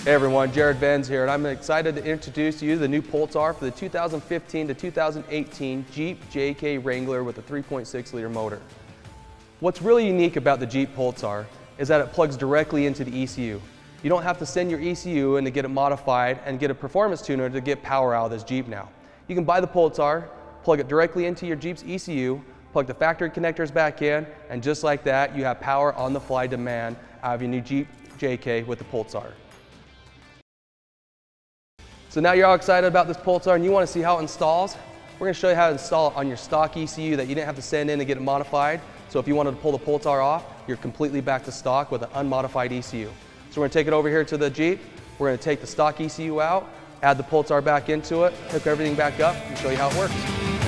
Hey everyone, Jared Venz here, and I'm excited to introduce you to the new Pulsar for the 2015 to 2018 Jeep JK Wrangler with a 3.6 liter motor. What's really unique about the Jeep Pulsar is that it plugs directly into the ECU. You don't have to send your ECU in to get it modified and get a performance tuner to get power out of this Jeep now. You can buy the Pulsar, plug it directly into your Jeep's ECU, plug the factory connectors back in, and just like that, you have power on the fly demand out of your new Jeep JK with the Pulsar. So now you're all excited about this Pulsar and you want to see how it installs? We're going to show you how to install it on your stock ECU that you didn't have to send in to get it modified. So if you wanted to pull the Pulsar off, you're completely back to stock with an unmodified ECU. So we're going to take it over here to the Jeep. We're going to take the stock ECU out, add the Pulsar back into it, hook everything back up, and show you how it works.